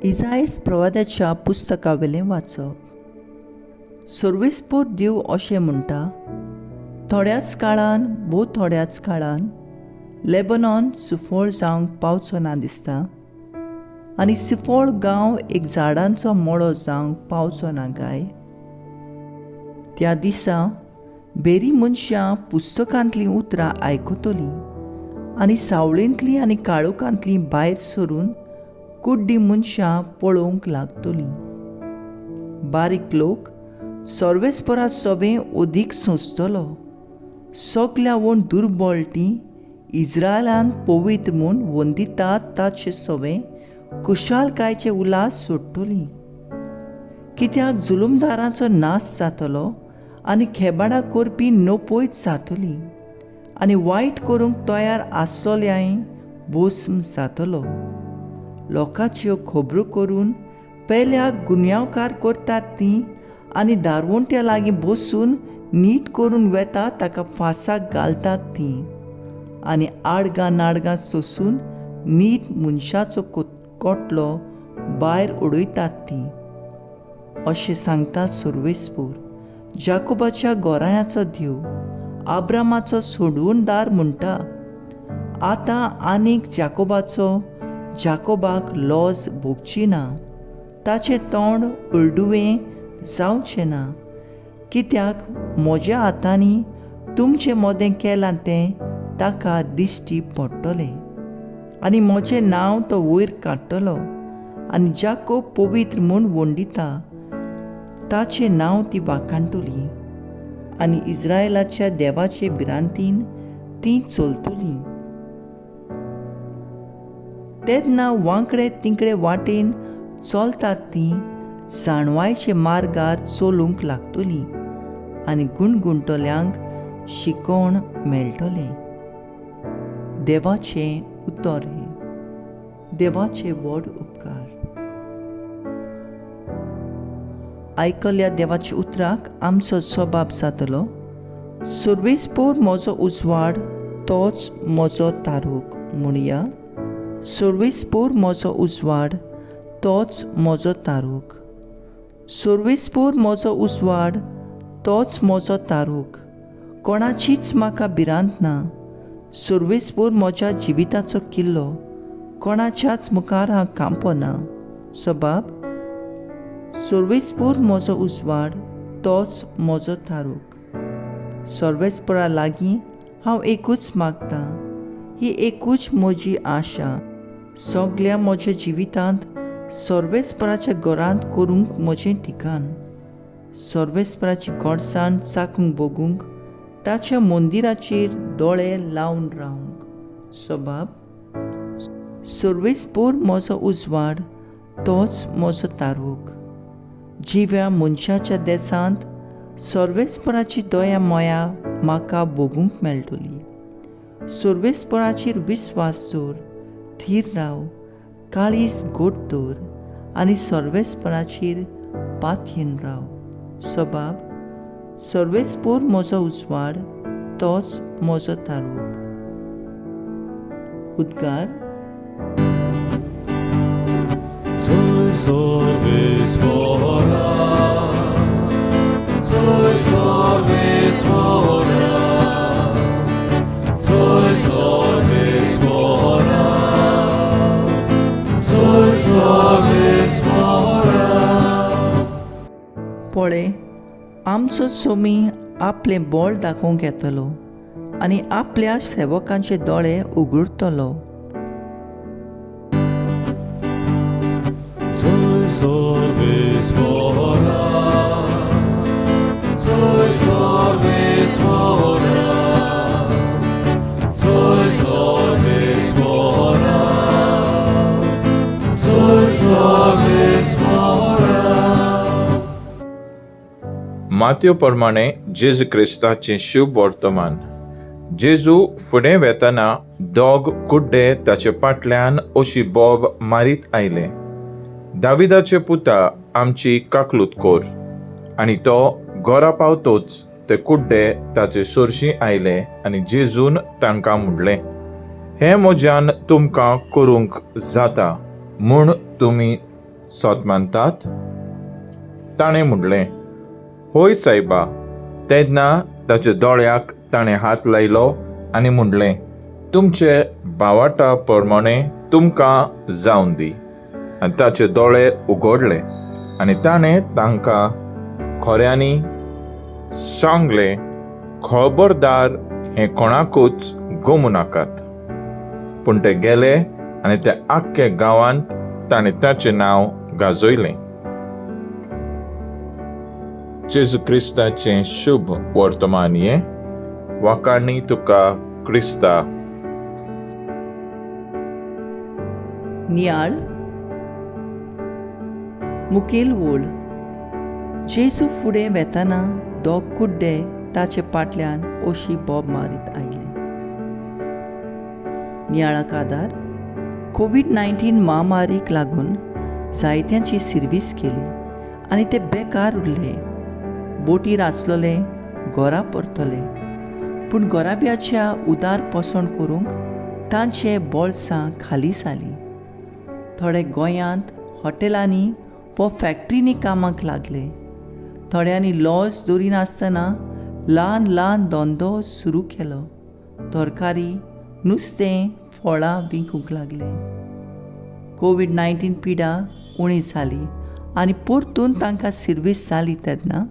इसायस प्रवाद्याच्या पुस्तकावेलें वाचप. सर्वेस्पोर देव अशें म्हणटा, थोड्याच काळान थोड्याच काळान लेबनॉन सुफोळ जावंक पावचो ना दिसता, आनी सुफोळ गांव एक झाडांचो मळो जावंक पावचो ना काय. त्या दिसा बेरी मनशां पुस्तकांतलीं उतरां आयकतलीं आनी सावळेंतलीं आनी काळोखांतलीं भायर सरून कुड्डी मनशां पळोवंक लागतलीं. बारीक लोक सर्वेस्परा सवें ओदीक सोंसतलो. सगल्या वण दुर्बळटीं इस्रायलांत पवित्र म्हूण वंदितात ताचे सवें कुशालकायेचे उलास सोडटलीं. कित्याक जुलुमदारांचो नाश जातलो आनी खेबाडा करपी नपयत जातलीं, आनी वायट करूंक तयार आसलोल्याय भस्म जातलो. लोकांच्यो खबरो करून पेल्याक गुन्यांवकार करतात तीं, आनी दारवंट्या लागीं बसून नीट करून वेता ताका फासाक घालतात तीं, आनी आडगां नाडगां सोंसून नीट मनशाचो कोटलो भायर उडयतात तीं. अशें सांगता सर्वेस्पोर, जाकोबाच्या घोराण्याचो देव, आब्रामाचो सोडवणदार म्हणटा, आतां आनीक जाकोबाक लॉज भोगची ना, ताचें तोंड हळडुवें जावचें ना. कित्याक म्हज्या हातांनी तुमचें मोदें केलां तें ताका दिश्टी पडटलें, आनी म्हजें नांव तो वयर काडटलो, आनी जाकोब पवित्र म्हूण वंडिता ताचें नांव ती वाखाणटलीं, आनी इस्रायलाच्या देवाचे भिरांतीन तीं चलतलीं. तेन्ना वांकडे तिंकडे वाटेन चलतात तीं जाणवायचे मार्गार चलूंक लागतलीं, आनी गुणगुणटल्यांक शिकोवण मेळटलें. देवाचें उतर हे. देवाचे व्हड उपकार. आयकल्ल्या देवाच्या उतराक आमचो जबाब जातलो, सर्वेस्पोर म्हजो उजवाड तोच म्हजो तारूक. म्हणया, सर्वेस्पोर म्हजो उजवाड तोच म्हजो तारूक. सर्वेस्पोर म्हजो उजवाड तोच म्हजो तारूक. कोणाचीच म्हाका भिरांत ना. सर्वेस्पोर म्हज्या जिविताचो किल्लो. कोणाच्याच मुखार हांव कांपना. जबाब, सर्वेस्पोर म्हजो उजवाड तोच म्हजो तारूक. सर्वेस्पोरा लागीं हांव एकूच मागतां. ही एकूच म्हजी आशा. सगल्या म्हज्या जिवितांत सर्वेस्पराच्या घरांत करूंक म्हजें ठिकाण. सर्वेस्पराची गोडसाण चाखूंक बगूंक, ताच्या मंदिराचेर दोळे लावन रावंक. जबाब, सर्वेस्पोर म्हजो उजवाड तोच म्हजो तारूक. जिव्या मनशाच्या देसांत सर्वेस्पराची दया मोया म्हाका बगूंक मेळटली. सर्वेस्पराचेर विस्वास दवर, थीर राव, काळीज घोट दवर, आनी सर्वेस्पराचेर पातयेन राव. जबाब, सर्वेस्पोर म्हजो उजवाड तोच म्हजो तारूक. उद्गार. Soy sorvespora, soy sorvespora, soy sorvespora, soy sorvespora. पळय, आमचो सोमी आपलें बळ दाखोवंक येतलो, आनी आपल्या सेवकांचे दोळे उगडतलो. Soy sorvespora, soy sorvespora, soy sorvespora, soy sorvespora. माथ्यो प्रमाणे जेजू क्रिस्ताचें शुभ वर्तमान. जेजू फुडें वेतना दोग कुड्डे ताचे फाटल्यान अशी बोब मारीत आयले, दाविदाचे पुता आमची काकलूत कोर. आनी तो घरा पावतोच ते कुड्डे ताचे सोरशीं आयले आनी जेजून तांकां म्हणलें, हें म्हज्यान तुमकां करूंक जाता म्हूण तुमी सोत मानतात? ताणें म्हणलें, होय सायबा. तेन्ना ताच्या दोळ्याक ताणें हात लायलो आनी म्हणलें, तुमचे भावाटा प्रमाणे तुमकां जावन दी. आनी ताचे दोळे उगडले आनी ताणें तांकां खोऱ्यांनी सांगलें, खबरदार हें कोणाकूच गमू नाकात. पूण ते गेले आनी ते आख्खे गांवांत ताणें ताचें नांव गाजयलें. जेजू क्रिस्ताचें शुभ वर्तमान हें. वाकाडणी तुका क्रिस्ता. नियाळ मुखेल ओळ. जेजू फुडें वेताना दोग कुड्डे ताचे फाटल्यान ओशी बोब मारीत आयले. नियाळाक आदार. कोविड-19 महामारीक लागून जायत्यांची सर्वीस केली आनी ते बेकार उरले. बोटीर आसलोले, घरा परतले. पूण गोराब्याच्या उदार पोसण करूंक तांचे बोल्सां खाली जालीं. थोडे गोंयांत हॉटेलांनी वा फॅक्ट्रींनी कामाक लागले. थोड्यांनी लॉज दवरिनासतना ल्हान ल्हान धंदो सुरू केलो. तरकारी, नुस्तें, फळां विकूंक लागले. कोविड-19 पिडा उणी जाली आनी परतून तांकां सर्वीस जाली तेन्ना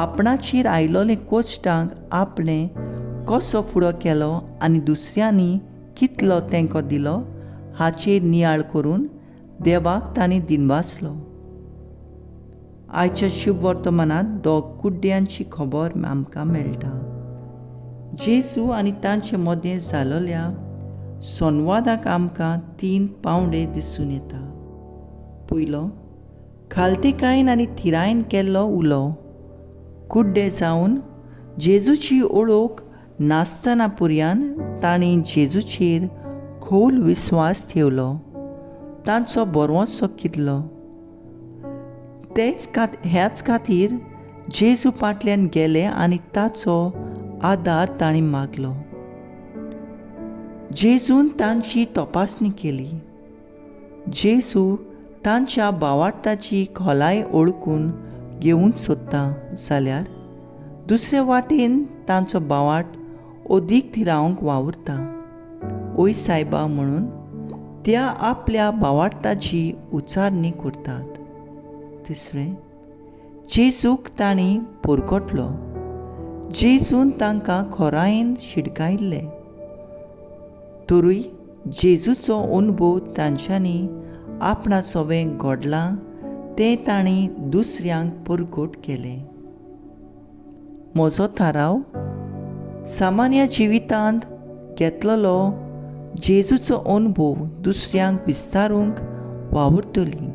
आपणाचेर आयलोले कोश्टांक आपणें कसो फुडो केलो आनी दुसऱ्यांनी कितलो तेंको दिलो हाचेर नियाळ करून देवाक तांणी दिनवासलो. आयच्या शुभ वर्तमानांत दोग कुड्ड्यांची खबर आमकां मेळटा. जेजू आनी तांचे मदें जालोल्या संवादाक आमकां 3 पावंडे दिसून येता. पयलो, खालतेकायेन आनी थिरायेन केल्लो उलो. कुड्डे जावन जेजूची ओळख नासतना पुर्यान तांणी जेजूचेर खोल विस्वास ठेवलो. तांचो बरवंसो कितलो. ह्याच खातीर जेजू फाटल्यान गेले आनी ताचो आदार तांणी मागलो. जेजून तांची तपासणी केली. जेजू तांच्या भावार्थाची खोलाय ओळखून घेवंक सोदता जाल्यार दुसरे वाटेन तांचो भावार्थ अदीक थिरावंक वावुरता. ओय सायबा म्हणून त्या आपल्या भावार्थाची उचारणी करतात. तिसरें, जेजूक तांणी परगटलो. जेजून तांकां खोरायेन शिडकायल्लें. तरूय जेजूचो अनुभव तांच्यांनी आपणा सवें घडलां तें तांणी दुसऱ्यांक परगट केलें. म्हजो थाराव सामान्य जिवितांत घेतलेलो जेजूचो अनुभव दुसऱ्यांक विस्तारूंक वावुरतली.